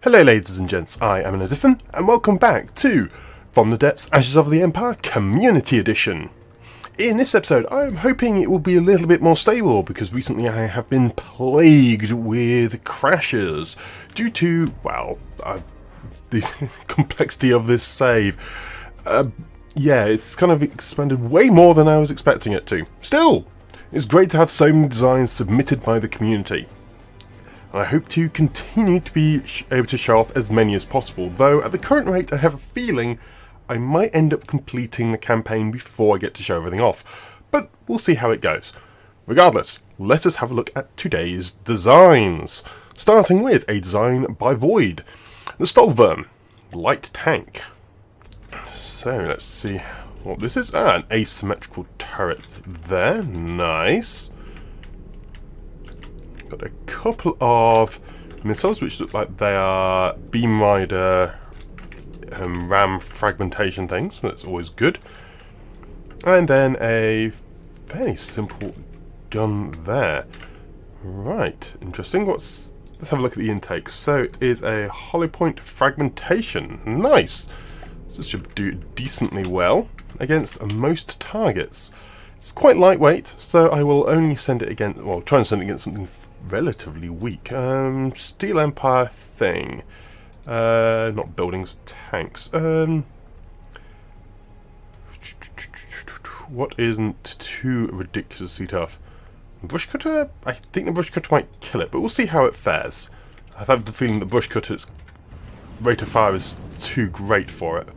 Hello ladies and gents, I am Anadifin, and welcome back to From the Depths, Ashes of the Empire Community Edition. In this episode, I'm hoping it will be a little bit more stable, because recently I have been plagued with crashes, due to, well, the complexity of this save. Yeah, it's kind of expanded way more than I was expecting it to. Still, it's great to have so many designs submitted by the community. I hope to continue to be able to show off as many as possible, though at the current rate I have a feeling I might end up completing the campaign before I get to show everything off, but we'll see how it goes. Regardless, let us have a look at today's designs, starting with a design by Void, the Stolverm, light tank. So let's see what this is. An asymmetrical turret there, nice. Got a couple of missiles which look like they are Beam Rider ram fragmentation things, that's always good. And then a fairly simple gun there. Right, interesting. Let's have a look at the intake. So it is a hollow point fragmentation. Nice! So this should do decently well against most targets. It's quite lightweight, so I will only send it against, well, try and send it against something relatively weak. Steel Empire thing. Not buildings, tanks. What isn't too ridiculously tough? Brush cutter? I think the brush cutter might kill it, but we'll see how it fares. I have the feeling the brush cutter's rate of fire is too great for it.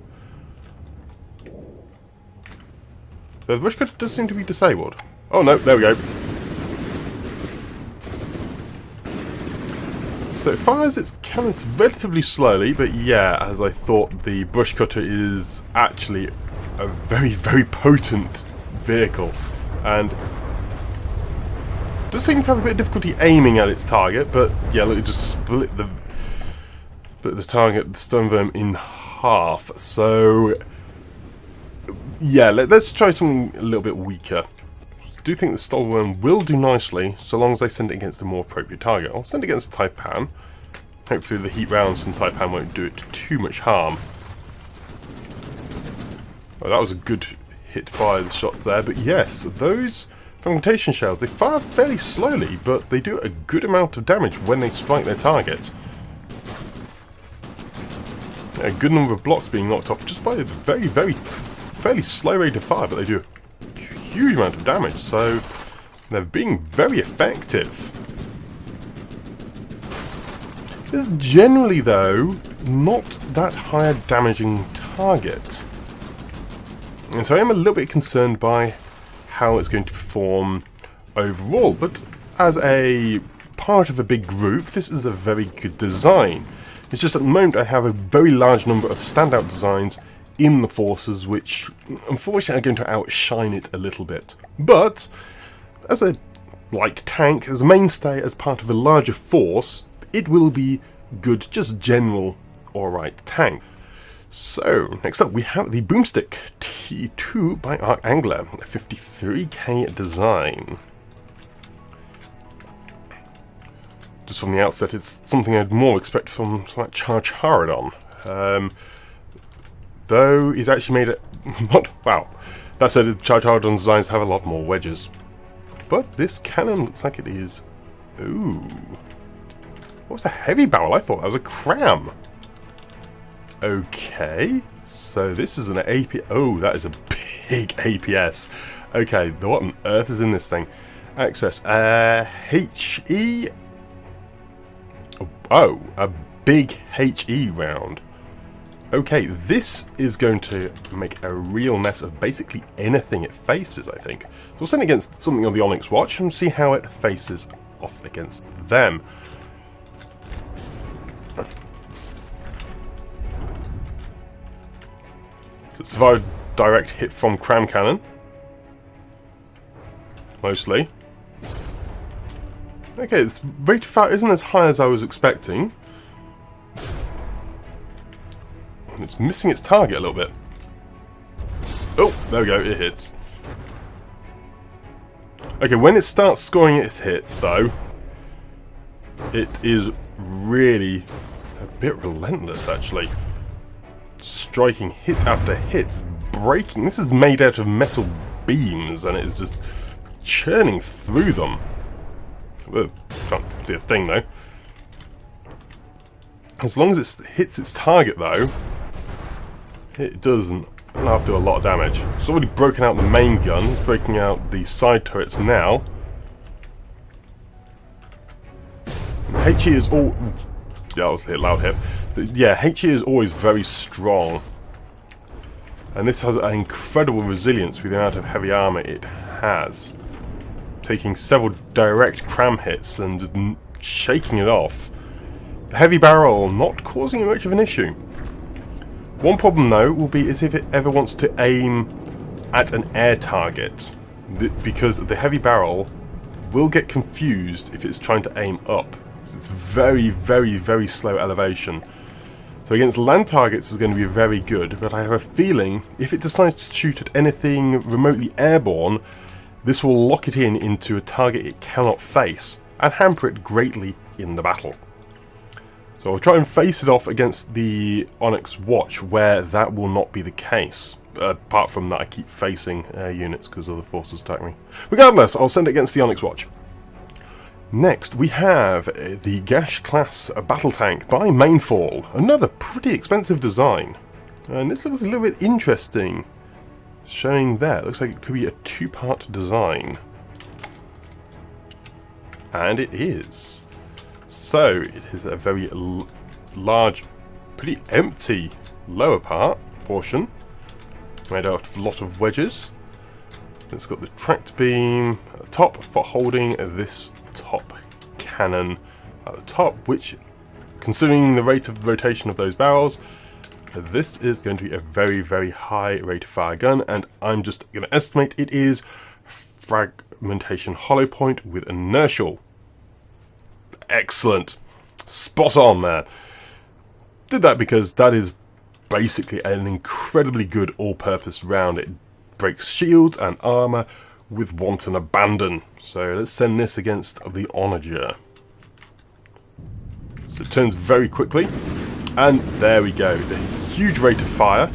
The brush cutter does seem to be disabled. Oh no, there we go. So it fires its cannons relatively slowly, but yeah, as I thought, the brush cutter is actually a very, very potent vehicle, and does seem to have a bit of difficulty aiming at its target. But yeah, look, it just split the target, the Stoneworm, in half. So yeah, let's try something a little bit weaker. I do think the Stolverm will do nicely, so long as I send it against a more appropriate target. I'll send it against Taipan. Hopefully the heat rounds from Taipan won't do it too much harm. Oh, that was a good hit by the shot there, but yes, those fragmentation shells, they fire fairly slowly, but they do a good amount of damage when they strike their target. A good number of blocks being knocked off just by a fairly slow rate of fire, but they do huge amount of damage, so they're being very effective. It's generally, though, not that high a damaging target, and so I am a little bit concerned by how it's going to perform overall, but as a part of a big group, this is a very good design. It's just at the moment I have a very large number of standout designs in the forces, which unfortunately are going to outshine it a little bit. But as a light tank, as a mainstay, as part of a larger force, it will be good, just general alright tank. So next up we have the Boomstick T2 by Archangler, a 53k design. Just from the outset, it's something I'd more expect from something like Charge Haradon. Though he's actually made it. Wow. That said, Charge Haradon designs have a lot more wedges. But this cannon looks like it is. Ooh. What was a heavy barrel? I thought that was a cram. Okay. So this is an AP. Oh, that is a big APS. Okay, what on earth is in this thing? Access. HE. Oh, a big HE round. Okay, this is going to make a real mess of basically anything it faces, I think. So we'll send it against something on the Onyx Watch and see how it faces off against them. So it survived direct hit from Cram Cannon. Mostly. Okay, its rate of fire isn't as high as I was expecting. And it's missing its target a little bit. Oh, there we go, it hits. Okay, when it starts scoring its hits, though, it is really a bit relentless, actually. Striking hit after hit, breaking. This is made out of metal beams, and it is just churning through them. Can't see a thing, though. As long as it hits its target, though, it doesn't have to do a lot of damage. It's already broken out the main gun. It's breaking out the side turrets now. HE is all... Yeah, obviously a loud hit. But yeah, HE is always very strong. And this has an incredible resilience with the amount of heavy armor it has. Taking several direct cram hits and just shaking it off. The heavy barrel not causing much of an issue. One problem though will be is if it ever wants to aim at an air target. Because the heavy barrel will get confused if it's trying to aim up. It's very, very, very slow elevation. So against land targets is going to be very good, but I have a feeling if it decides to shoot at anything remotely airborne, this will lock it into a target it cannot face and hamper it greatly in the battle. So I'll try and face it off against the Onyx Watch where that will not be the case. Apart from that I keep facing units because other forces attack me. Regardless, I'll send it against the Onyx Watch. Next, we have the Gash class battle tank by Mainfall. Another pretty expensive design. And this looks a little bit interesting. Showing there, it looks like it could be a two-part design. And it is. So, it is a very large, pretty empty lower portion. Made out of a lot of wedges. It's got the tracked beam at the top for holding this top cannon at the top, which, considering the rate of rotation of those barrels, this is going to be a very, very high rate of fire gun, and I'm just going to estimate it is fragmentation hollow point with inertial. Excellent. Spot on there. Did that because that is basically an incredibly good all-purpose round. It breaks shields and armor with wanton abandon. So let's send this against the Onager. So it turns very quickly, and there we go. The huge rate of fire.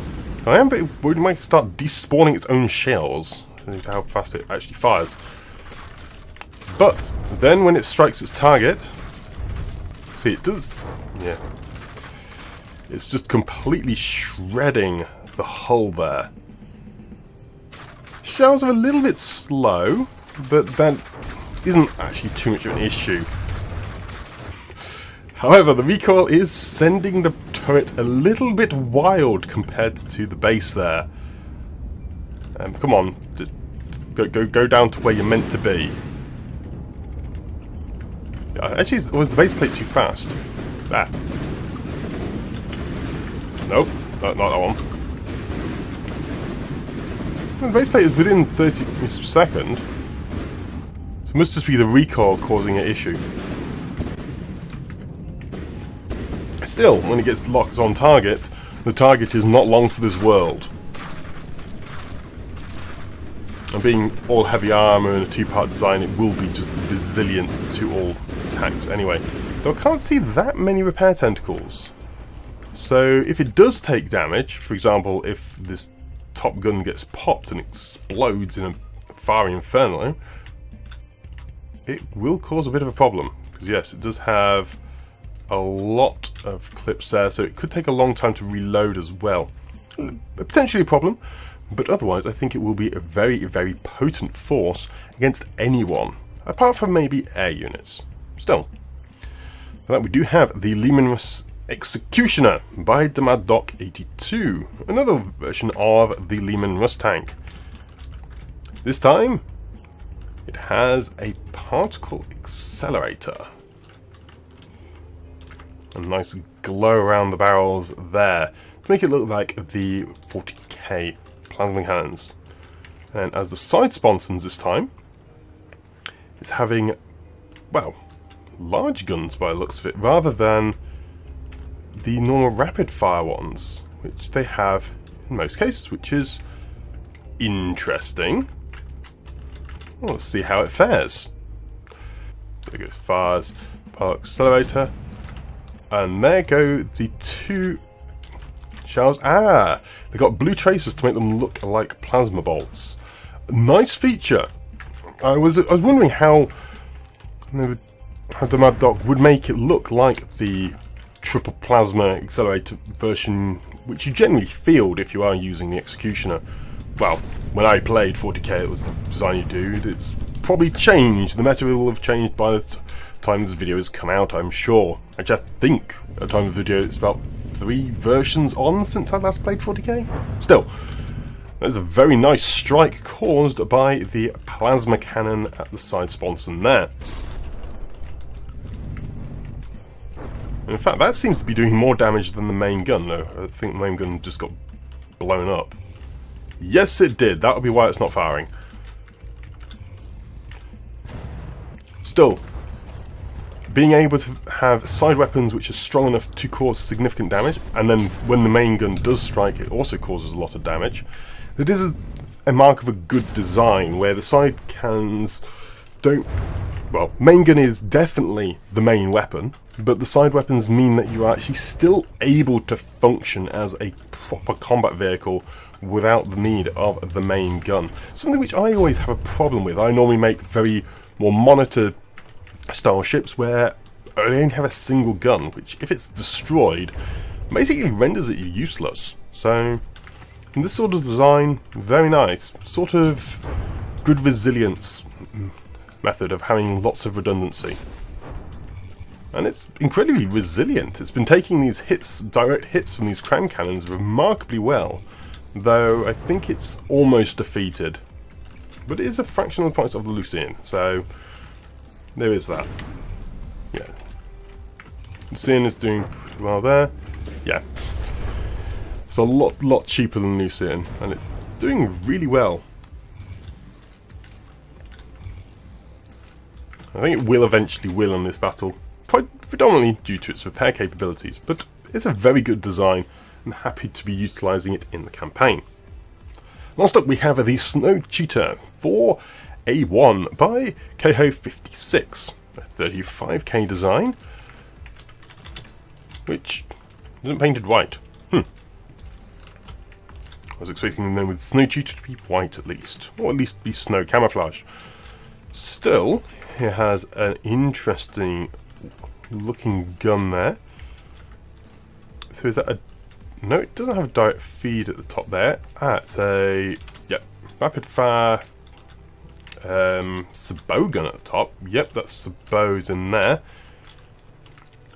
I am a bit worried it might start despawning its own shells. I don't know how fast it actually fires. But then when it strikes its target, see it does, yeah. It's just completely shredding the hull there. Shells are a little bit slow, but that isn't actually too much of an issue. However, the recoil is sending the turret a little bit wild compared to the base there. Come on, just go down to where you're meant to be. Actually, was the base plate too fast? That. Nope, not that one. The base plate is within 30 seconds. So it must just be the recoil causing an issue. Still, when it gets locked on target, the target is not long for this world. And being all heavy armor and a two-part design, it will be just resilient to all attacks anyway. Though I can't see that many repair tentacles. So if it does take damage, for example, if this top gun gets popped and explodes in a fiery inferno, it will cause a bit of a problem. Because yes, it does have a lot of clips there, so it could take a long time to reload as well. Potentially a problem, but otherwise I think it will be a very, very potent force against anyone, apart from maybe air units. Still. For that we do have the Lehman Executioner by Demadoc82, another version of the Lehman Rust tank. This time, it has a particle accelerator. A nice glow around the barrels there to make it look like the 40k plasma cannons. And as the side sponsons this time, it's having, well, large guns by the looks of it, rather than the normal rapid fire ones, which they have in most cases, which is interesting. Well, let's see how it fares. There it goes, fires, particle accelerator. And there go the two shells. Ah, they got blue tracers to make them look like plasma bolts. Nice feature. I was wondering how the Mad Dog would make it look like the triple plasma accelerator version, which you generally field if you are using the Executioner. Well, when I played 40k, it was the design you do. It's probably changed. The meta will have changed by the time this video has come out, I'm sure. Actually, I think at the time of the video it's about 3 versions on since I last played 40k. Still, there's a very nice strike caused by the plasma cannon at the side sponson there. In fact, that seems to be doing more damage than the main gun, though. I think the main gun just got blown up. Yes, it did. That would be why it's not firing. Still, being able to have side weapons which are strong enough to cause significant damage, and then when the main gun does strike, it also causes a lot of damage. It is a mark of a good design, where the side cannons don't... Well, main gun is definitely the main weapon, but the side weapons mean that you are actually still able to function as a proper combat vehicle without the need of the main gun. Something which I always have a problem with. I normally make very more monitor style ships where I only have a single gun, which if it's destroyed, basically renders it useless. So, this sort of design, very nice. Sort of good resilience method of having lots of redundancy. And it's incredibly resilient. It's been taking these hits, direct hits from these cram cannons remarkably well, though I think it's almost defeated. But it is a fraction of the points of the Lucian, so there is that. Yeah. Lucian is doing pretty well there. Yeah. It's a lot cheaper than Lucian, and it's doing really well. I think it will eventually win on this battle, predominantly due to its repair capabilities, but it's a very good design. I'm happy to be utilising it in the campaign. Last up we have the Snow Cheetah 4A1 by KO56, a 35k design, which isn't painted white. I was expecting them with Snow Cheetah to be white at least, or at least be snow camouflage. Still, it has an interesting looking gun there. So is that a... No, it doesn't have a direct feed at the top there. Ah, it's a... Yep, rapid fire sabot gun at the top. Yep, that's sabot's in there.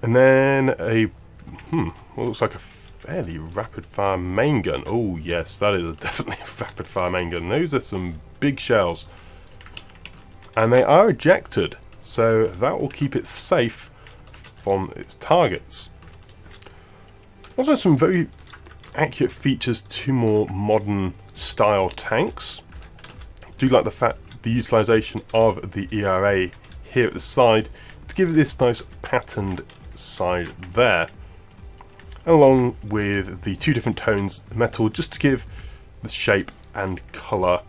And then a... what looks like a fairly rapid fire main gun. Oh yes, that is definitely a rapid fire main gun. Those are some big shells. And they are ejected, so that will keep it safe from its targets. Also some very accurate features to more modern style tanks. I do like the fact the utilisation of the ERA here at the side to give it this nice patterned side there. Along with the 2 different tones of metal, just to give the shape and colour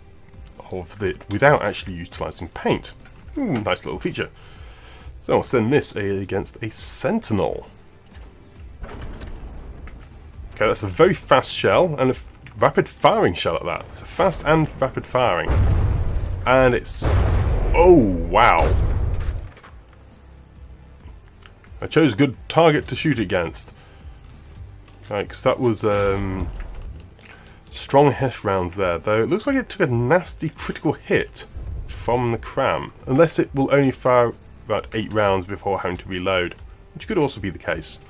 of it without actually utilising paint. Nice little feature. So I'll send this against a Sentinel. Okay, that's a very fast shell, and a rapid firing shell at that. So fast and rapid firing. And it's... Oh, wow. I chose a good target to shoot against. Right, because that was strong Hesh rounds there, though it looks like it took a nasty critical hit from the cram, unless it will only fire about 8 rounds before having to reload, which could also be the case.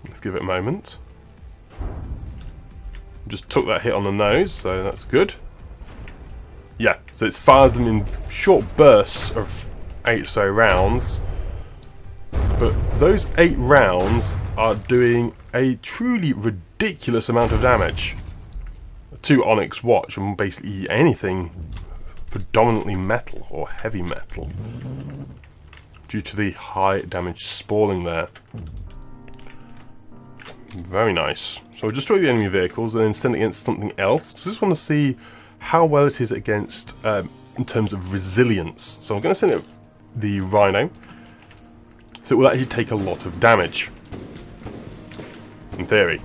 Let's give it a moment. Just took that hit on the nose, so that's good. Yeah, so it fires them in short bursts of 8 or so rounds, but those 8 rounds are doing a truly ridiculous amount of damage to Onyx Watch, and basically anything predominantly metal or heavy metal, due to the high damage spalling there. Very nice. So we'll destroy the enemy vehicles and then send it against something else. So I just want to see how well it is against, in terms of resilience. So I'm going to send it the Rhino. So it will actually take a lot of damage. In theory.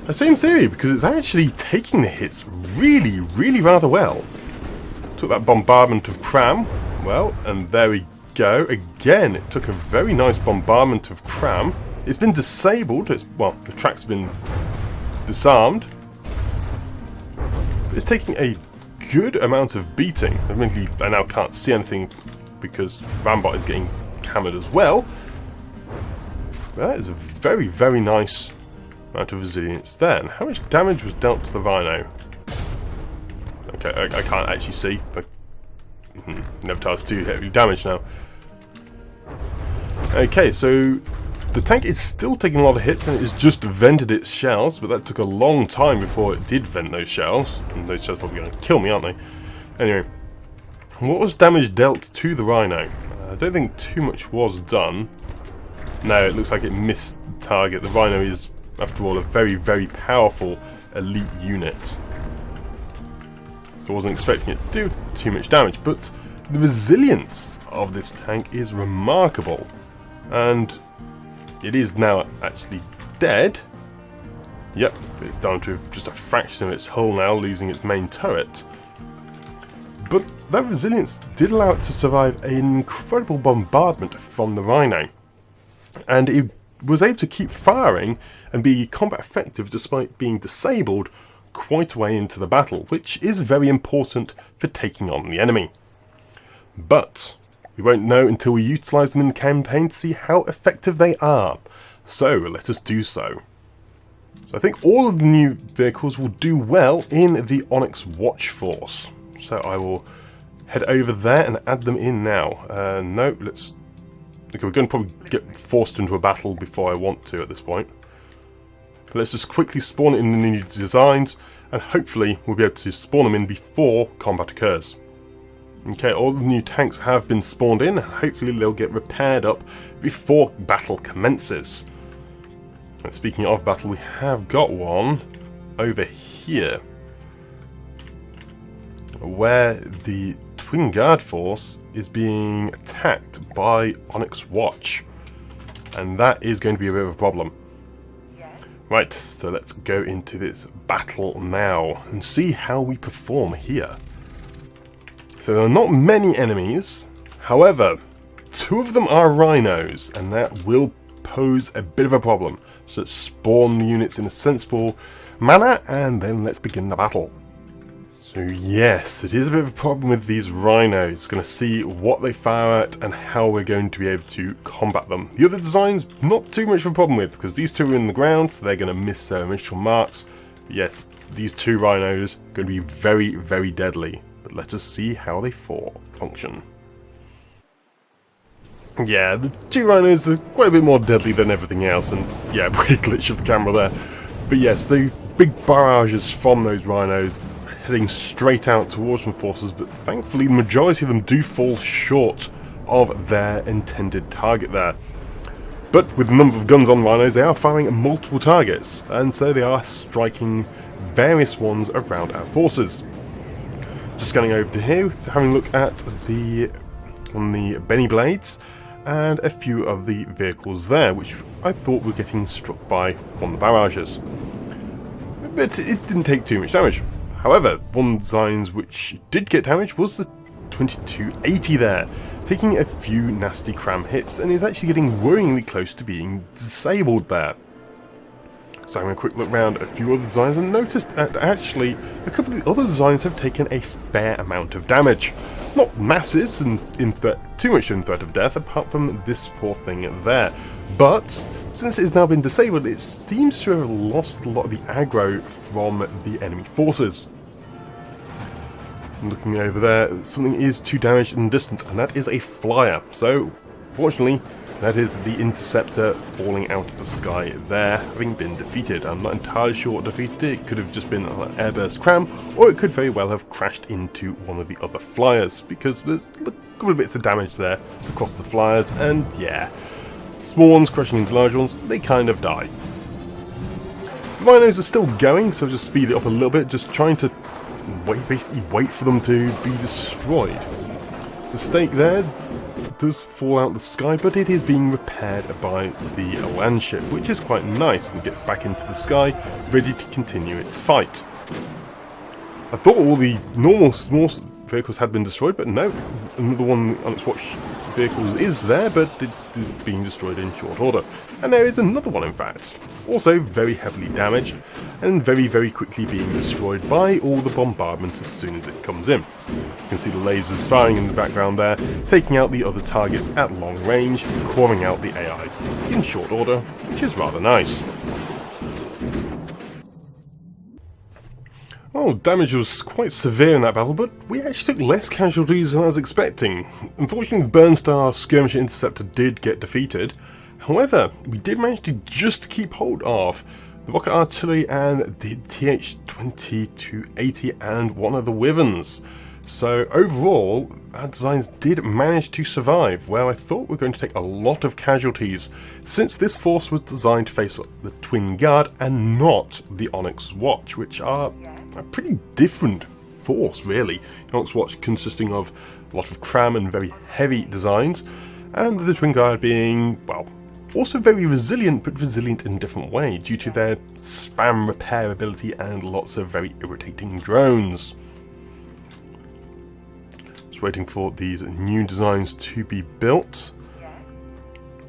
I say in theory because it's actually taking the hits really, really rather well. Took that bombardment of cram. Well, and there we go. Again, it took a very nice bombardment of cram. It's been disabled. Well, the track's been disarmed. But it's taking a good amount of beating. Admittedly, I now can't see anything because Rambot is getting hammered as well. But that is a very, very nice amount of resilience there. And how much damage was dealt to the Rhino? Okay, I can't actually see, but Neptar's too heavily damaged now. Okay, so the tank is still taking a lot of hits and it has just vented its shells, but that took a long time before it did vent those shells. And those shells are probably going to kill me, aren't they? Anyway, what was damage dealt to the Rhino? I don't think too much was done. No, it looks like it missed the target. The Rhino is, after all, a very, very powerful elite unit. So I wasn't expecting it to do too much damage, but the resilience of this tank is remarkable. And it is now actually dead. Yep, it's down to just a fraction of its hull now, losing its main turret. But that resilience did allow it to survive an incredible bombardment from the Rhino. And it was able to keep firing and be combat effective despite being disabled quite a way into the battle, which is very important for taking on the enemy. But we won't know until we utilise them in the campaign to see how effective they are. So let us do so. So I think all of the new vehicles will do well in the Onyx Watch Force. So I will head over there and add them in now. No, let's... Okay, we're going to probably get forced into a battle before I want to at this point. But let's just quickly spawn it in the new designs, and hopefully we'll be able to spawn them in before combat occurs. Okay, all the new tanks have been spawned in, and hopefully they'll get repaired up before battle commences. And speaking of battle, we have got one over here, where the Twin Guard Force is being attacked by Onyx Watch, and that is going to be a bit of a problem. Right, so let's go into this battle now and see how we perform here. So there are not many enemies, however, two of them are rhinos, and that will pose a bit of a problem. So let's spawn the units in a sensible manner, and then let's begin the battle. So yes, it is a bit of a problem with these rhinos. Going to see what they fire at and how we're going to be able to combat them. The other designs, not too much of a problem with, because these two are in the ground, so they're going to miss their initial marks. But yes, these two rhinos are going to be very, very deadly. But let us see how they function. Yeah, the two rhinos are quite a bit more deadly than everything else, and yeah, weird glitch of the camera there. But yes, the big barrages from those rhinos heading straight out towards my forces, but thankfully the majority of them do fall short of their intended target there. But with the number of guns on rhinos, they are firing at multiple targets, and so they are striking various ones around our forces. Just scanning over to here, having a look at the Benny Blades, and a few of the vehicles there, which I thought were getting struck by one of the barrages. But it didn't take too much damage. However, one of the designs which did get damage was the 2280 there, taking a few nasty cram hits, and is actually getting worryingly close to being disabled there. So I'm going to quick look around at a few other designs and noticed that actually a couple of the other designs have taken a fair amount of damage. Not masses and too much in threat of death, apart from this poor thing there. But since it has now been disabled, it seems to have lost a lot of the aggro from the enemy forces. Looking over there, something is 2 damaged in distance, and that is a flyer. So, fortunately, that is the interceptor falling out of the sky there, having been defeated. I'm not entirely sure what defeated it. It could have just been an airburst cram, or it could very well have crashed into one of the other flyers, because there's a couple of bits of damage there across the flyers, and yeah, small ones crashing into large ones, they kind of die. The rhinos are still going, so just speed it up a little bit, just trying to basically wait for them to be destroyed. The stake there does fall out of the sky, but it is being repaired by the land ship, which is quite nice, and gets back into the sky, ready to continue its fight. I thought all the normal small vehicles had been destroyed, but no, another one on its watch vehicles is there, but it is being destroyed in short order. And there is another one, in fact, also very heavily damaged, and very, very quickly being destroyed by all the bombardment as soon as it comes in. You can see the lasers firing in the background there, taking out the other targets at long range, calling out the AIs in short order, which is rather nice. Oh, damage was quite severe in that battle, but we actually took less casualties than I was expecting. Unfortunately, the Burnstar Skirmisher Interceptor did get defeated. However, we did manage to just keep hold of the rocket artillery and the TH-2280 and one of the Wyverns. So overall, our designs did manage to survive, where I thought we were going to take a lot of casualties, since this force was designed to face the Twin Guard and not the Onyx Watch, which are a pretty different force, really. The Onyx Watch consisting of a lot of cram and very heavy designs, and the Twin Guard being, well, also very resilient, but resilient in a different way, due to their spam repair ability and lots of very irritating drones. Just waiting for these new designs to be built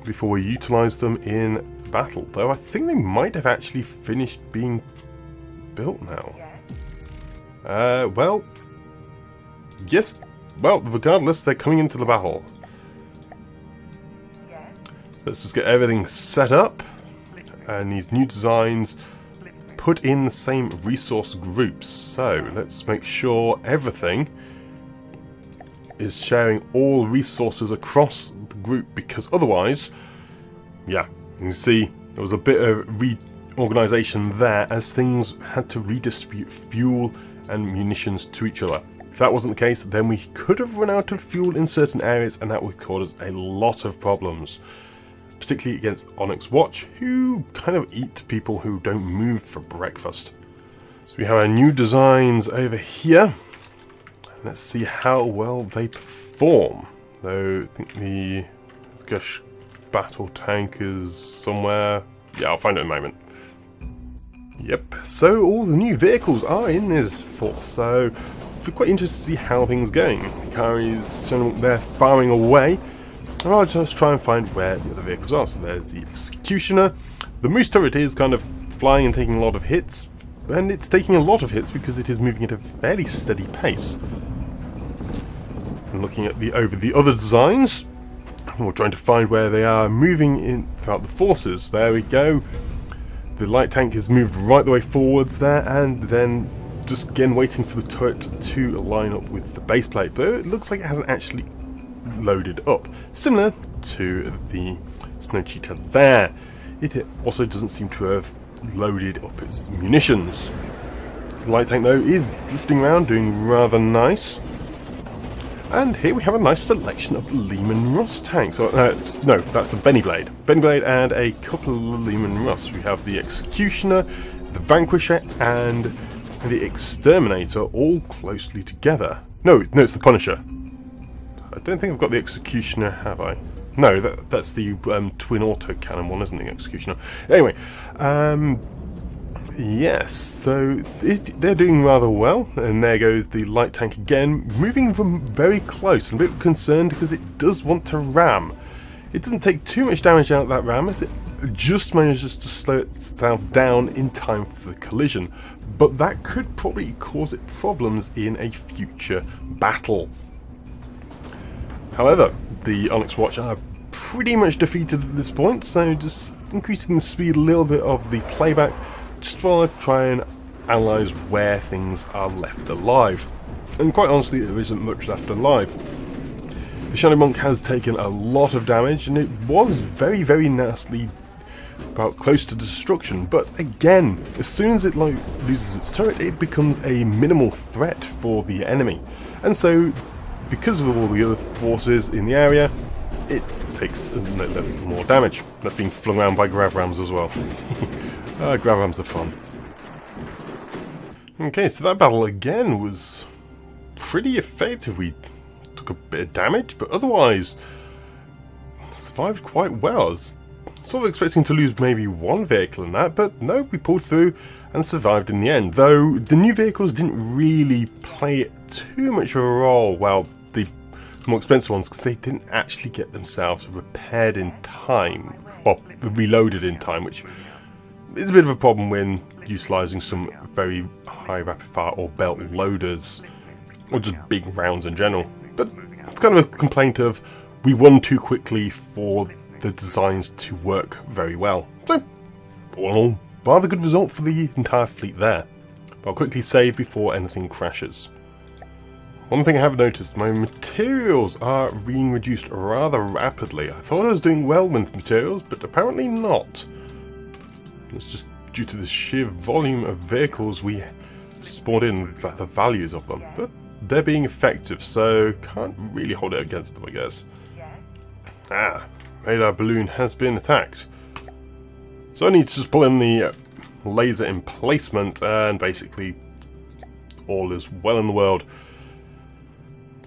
before we utilise them in battle, though I think they might have actually finished being built now. Well, yes, well, regardless, they're coming into the battle. So let's just get everything set up, and these new designs put in the same resource groups. So let's make sure everything is sharing all resources across the group, because otherwise, yeah, you can see there was a bit of reorganisation there as things had to redistribute fuel and munitions to each other. If that wasn't the case, then we could have run out of fuel in certain areas, and that would cause a lot of problems, particularly against Onyx Watch, who kind of eat people who don't move for breakfast. So we have our new designs over here. Let's see how well they perform. Though I think the Gush battle tank is somewhere. Yeah, I'll find it in a moment. Yep, so all the new vehicles are in this force, so we're quite interested to see how things are going. Hikari's they're firing away, and I'll just try and find where the other vehicles are. So there's the Executioner. The Moose turret is kind of flying and taking a lot of hits, and it's taking a lot of hits because it is moving at a fairly steady pace. And looking at the other designs, we're trying to find where they are moving in throughout the forces. There we go. The light tank has moved right the way forwards there, and then just again waiting for the turret to line up with the base plate, but it looks like it hasn't actually loaded up. Similar to the Snow Cheetah there. It also doesn't seem to have loaded up its munitions. The light tank though is drifting around, doing rather nice. And here we have a nice selection of the Lehman Russ tanks. No, that's the Benny Blade. Benny Blade and a couple of the Lehman Russ. We have the Executioner, the Vanquisher, and the Exterminator all closely together. No, it's the Punisher. I don't think I've got the Executioner, have I? No, that's the twin autocannon one, isn't it, the Executioner? Anyway, yes, so they're doing rather well, and there goes the light tank again, moving from very close. I'm a bit concerned because it does want to ram. It doesn't take too much damage out of that ram, as it just manages to slow itself down in time for the collision, but that could probably cause it problems in a future battle. However, the Onyx Watch are pretty much defeated at this point, so just increasing the speed a little bit of the playback, just want to try and analyse where things are left alive. And quite honestly, there isn't much left alive. The Shadow Monk has taken a lot of damage, and it was very, very nastily about close to destruction, but again, as soon as it loses its turret, it becomes a minimal threat for the enemy. And so, because of all the other forces in the area, it takes a little more damage. That's being flung around by grav rams as well. Grav rams are fun. Okay, so that battle again was pretty effective. We took a bit of damage, but otherwise survived quite well. I was sort of expecting to lose maybe one vehicle in that, but no, we pulled through and survived in the end. Though the new vehicles didn't really play too much of a role, well, the more expensive ones, because they didn't actually get themselves repaired in time, or reloaded in time, which is a bit of a problem when utilising some very high rapid fire or belt loaders, or just big rounds in general. But it's kind of a complaint of we won too quickly for the designs to work very well. So, all in all, rather good result for the entire fleet there. But I'll quickly save before anything crashes. One thing I have noticed, my materials are being reduced rather rapidly. I thought I was doing well with materials, but apparently not. It's just due to the sheer volume of vehicles we spawned in, the values of them. But they're being effective, so can't really hold it against them, I guess. Ah, radar balloon has been attacked. So I need to just pull in the laser emplacement, and basically all is well in the world.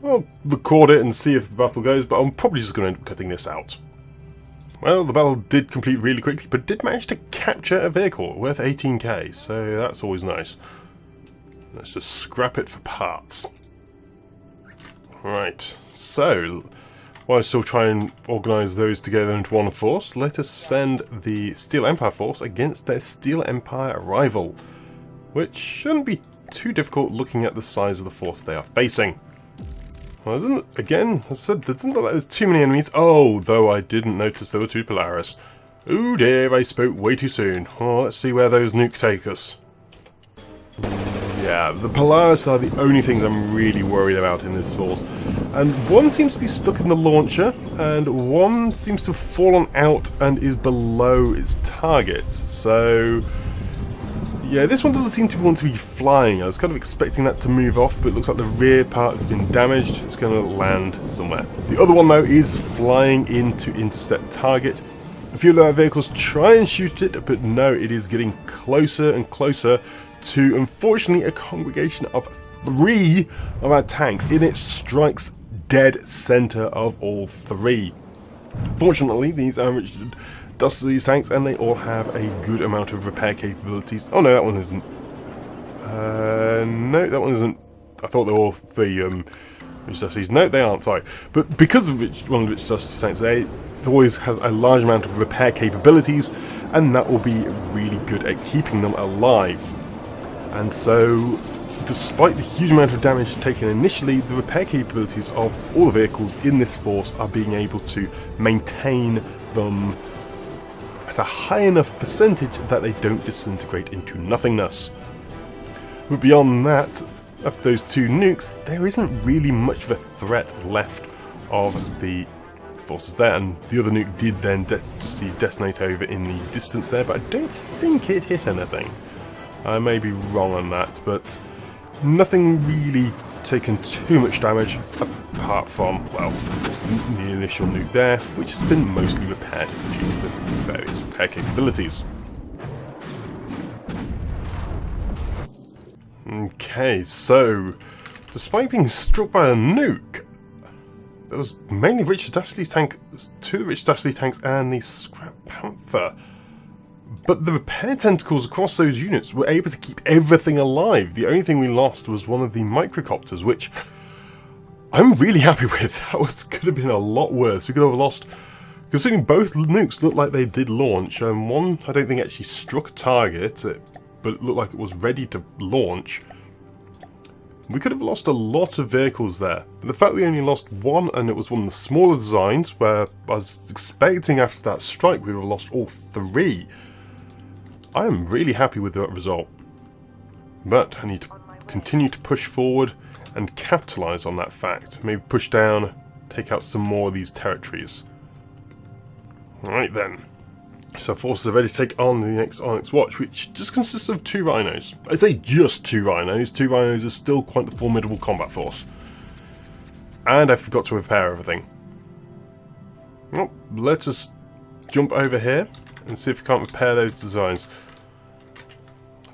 I'll record it and see if the battle goes, but I'm probably just going to end up cutting this out. Well, the battle did complete really quickly, but did manage to capture a vehicle worth 18k, so that's always nice. Let's just scrap it for parts. Right, so while I still try and organise those together into one force, let us send the Steel Empire force against their Steel Empire rival, which shouldn't be too difficult looking at the size of the force they are facing. Well, again, as I said, there doesn't look like there's too many enemies. Oh, though I didn't notice there were two Polaris. Oh dear, I spoke way too soon. Oh, let's see where those nukes take us. Yeah, the Polaris are the only things I'm really worried about in this force. And one seems to be stuck in the launcher, and one seems to have fallen out and is below its target. So yeah, this one doesn't seem to want to be flying. I was kind of expecting that to move off, but it looks like the rear part has been damaged. It's going to land somewhere. The other one, though, is flying in to intercept target. A few of our vehicles try and shoot it, but no, it is getting closer and closer to, unfortunately, a congregation of 3 of our tanks, and it strikes dead center of all 3. Fortunately, these are Richard dust these tanks, and they all have a good amount of repair capabilities. Oh no, that one isn't. No, that one isn't. I thought they were all 3 Richard Dusty's. No, they aren't, sorry. But because of one of Richard Dusty's tanks, it always has a large amount of repair capabilities, and that will be really good at keeping them alive. And so, despite the huge amount of damage taken initially, the repair capabilities of all the vehicles in this force are being able to maintain them at a high enough percentage that they don't disintegrate into nothingness. But beyond that, after those 2 nukes, there isn't really much of a threat left of the forces there, and the other nuke did then just detonate over in the distance there, but I don't think it hit anything. I may be wrong on that, but nothing really taken too much damage apart from, well, the initial nuke there, which has been mostly repaired due to the various repair capabilities. Okay, so despite being struck by a nuke, there was mainly Richard Ashley's tank, 2 Richard Ashley tanks and the Scrap Panther. But the repair tentacles across those units were able to keep everything alive. The only thing we lost was one of the microcopters, which I'm really happy with. That could have been a lot worse. We could have lost, considering both nukes looked like they did launch, and one I don't think actually struck a target, but it looked like it was ready to launch. We could have lost a lot of vehicles there. But the fact we only lost one, and it was one of the smaller designs, where I was expecting after that strike we would have lost all 3. I am really happy with that result. But I need to continue to push forward and capitalise on that fact. Maybe push down, take out some more of these territories. Alright then. So forces are ready to take on the next Onyx Watch, which just consists of 2 rhinos. I say just 2 rhinos. 2 rhinos are still quite a formidable combat force. And I forgot to repair everything. Well, let us jump over here and see if we can't repair those designs.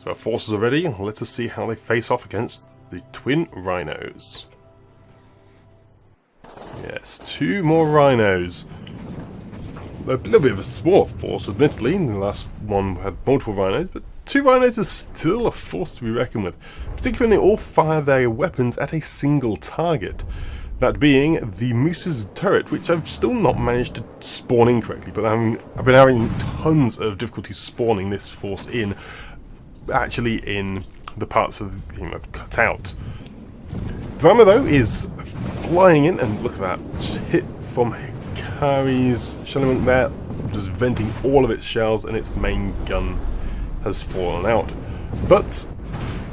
So our forces are ready. Let us see how they face off against the twin rhinos. Yes, 2 more rhinos. a little bit of a smaller force, admittedly. The last one had multiple rhinos, but 2 rhinos is still a force to be reckoned with, particularly when they all fire their weapons at a single target. That being the Moose's turret, which I've still not managed to spawn in correctly, but I've been having tons of difficulty spawning this force in, actually in the parts of the game I've cut out. Vama, though, is flying in, and look at that hit from Hikari's Shellymonk there, just venting all of its shells, and its main gun has fallen out. But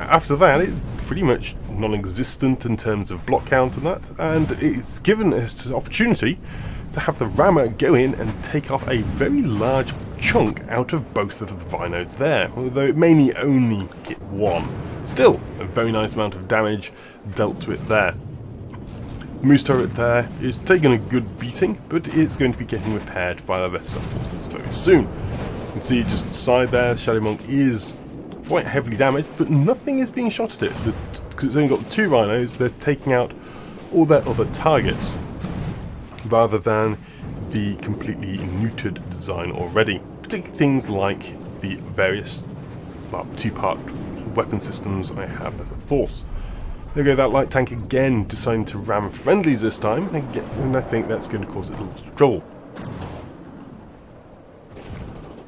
after that, it's pretty much non-existent in terms of block count and that, and it's given us the opportunity to have the rammer go in and take off a very large chunk out of both of the rhinos there, although it mainly only hit one. Still, a very nice amount of damage dealt to it there. The Moose turret there is taking a good beating, but it's going to be getting repaired by the rest of the forces very soon. You can see just aside there, Shellymonk is quite heavily damaged, but nothing is being shot at it. Because it's only got 2 rhinos, they're taking out all their other targets, rather than the completely neutered design already. Particularly things like the various 2-part weapon systems I have as a force. There we go, that light tank again deciding to ram friendlies this time, and I think that's going to cause it lots of trouble.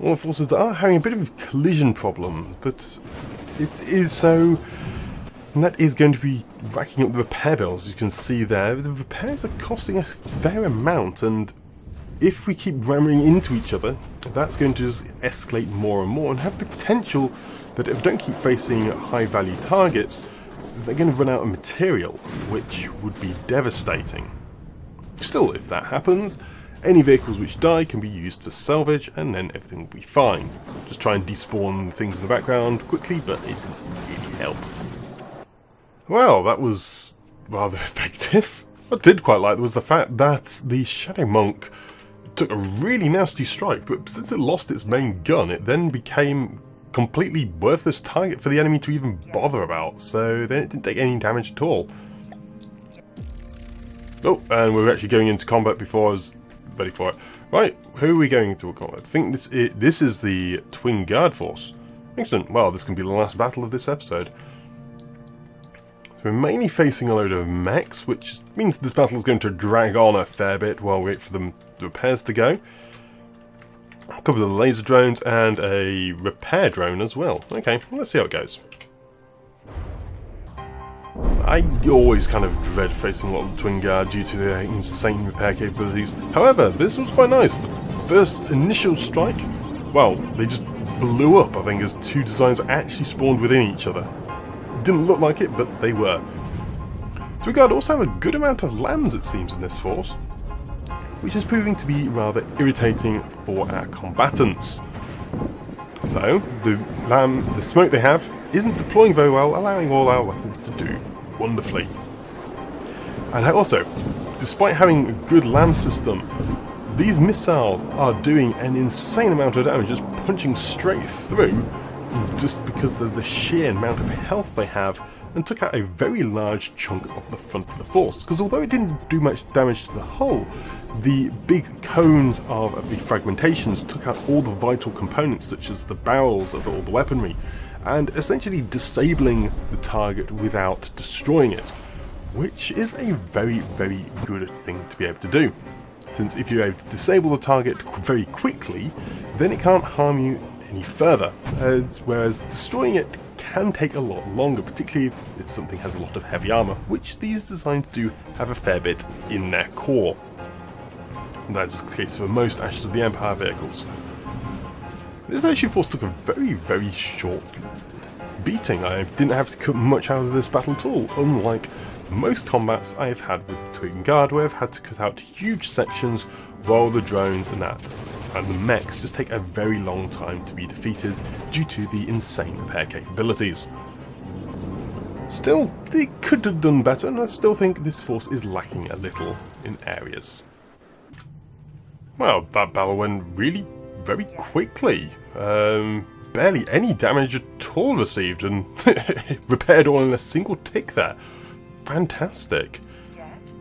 All the forces are having a bit of a collision problem, but it is so, and that is going to be racking up the repair bills. As you can see there, the repairs are costing a fair amount, and if we keep ramming into each other, that's going to just escalate more and more, and have potential that if we don't keep facing high value targets, they're going to run out of material, which would be devastating. Still, if that happens, any vehicles which die can be used for salvage, and then everything will be fine. Just try and despawn things in the background quickly, but it didn't really help. Well, that was rather effective. What I did quite like was the fact that the Shadow Monk took a really nasty strike, but since it lost its main gun, it then became completely worthless target for the enemy to even bother about, so then it didn't take any damage at all. Oh, and we're actually going into combat before I was ready for it. Right, who are we going into combat? I think this is the Twin Guard Force. Excellent. Well, this can be the last battle of this episode. So we're mainly facing a load of mechs, which means this battle is going to drag on a fair bit while we wait for the repairs to go. A couple of laser drones and a repair drone as well. Okay, let's see how it goes. I always kind of dread facing a lot of the Twin Guard due to their insane repair capabilities. However, this was quite nice. The first initial strike, well, they just blew up, I think, as 2 designs actually spawned within each other. It didn't look like it, but they were. Twin Guard also have a good amount of lambs, it seems, in this force, which is proving to be rather irritating for our combatants. Though, the smoke they have isn't deploying very well, allowing all our weapons to do wonderfully. And also, despite having a good land system, these missiles are doing an insane amount of damage, just punching straight through, just because of the sheer amount of health they have, and took out a very large chunk of the front of the force. Because although it didn't do much damage to the hull, the big cones of the fragmentations took out all the vital components, such as the barrels of all the weaponry, and essentially disabling the target without destroying it, which is a very, very good thing to be able to do. Since if you're able to disable the target very quickly, then it can't harm you any further, whereas destroying it can take a lot longer, particularly if something has a lot of heavy armour, which these designs do have a fair bit in their core. And that's the case for most Ashes of the Empire vehicles. This actually force took a very, very short beating. I didn't have to cut much out of this battle at all, unlike most combats I have had with the Twin Guard, where I've had to cut out huge sections while the drones and the mechs just take a very long time to be defeated due to the insane repair capabilities. Still, they could have done better, and I still think this force is lacking a little in areas. Well, that battle went really very quickly. Barely any damage at all received, and repaired all in a single tick there. Fantastic.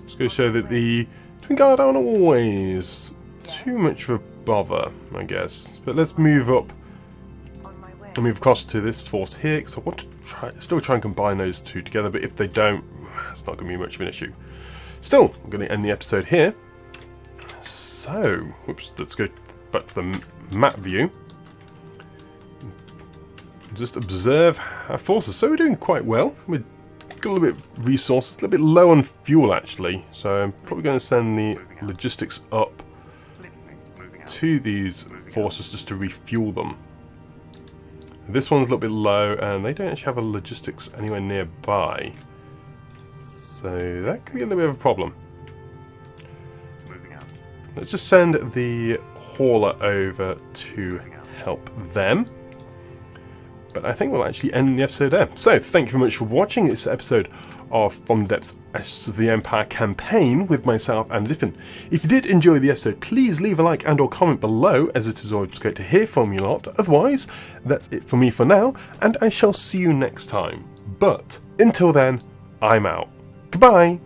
Just going to show that the Twin Guard aren't always too much of a bother, I guess. But let's move up and move across to this force here, because I want to still try and combine those two together, but if they don't, it's not going to be much of an issue. Still, I'm going to end the episode here. So, whoops, let's go back to the map view. Just observe our forces. So we're doing quite well. We've got a little bit of resources, a little bit low on fuel actually. So I'm probably going to send the logistics up to these forces just to refuel them. This one's a little bit low and they don't actually have a logistics anywhere nearby. So that could be a little bit of a problem. Let's just send the hauler over to help them. But I think we'll actually end the episode there. So, thank you very much for watching this episode of From the Depths Ashes of the Empire campaign with myself and Diffin. If you did enjoy the episode, please leave a like and or comment below, as it is always great to hear from you lot. Otherwise, that's it for me for now, and I shall see you next time. But, until then, I'm out. Goodbye!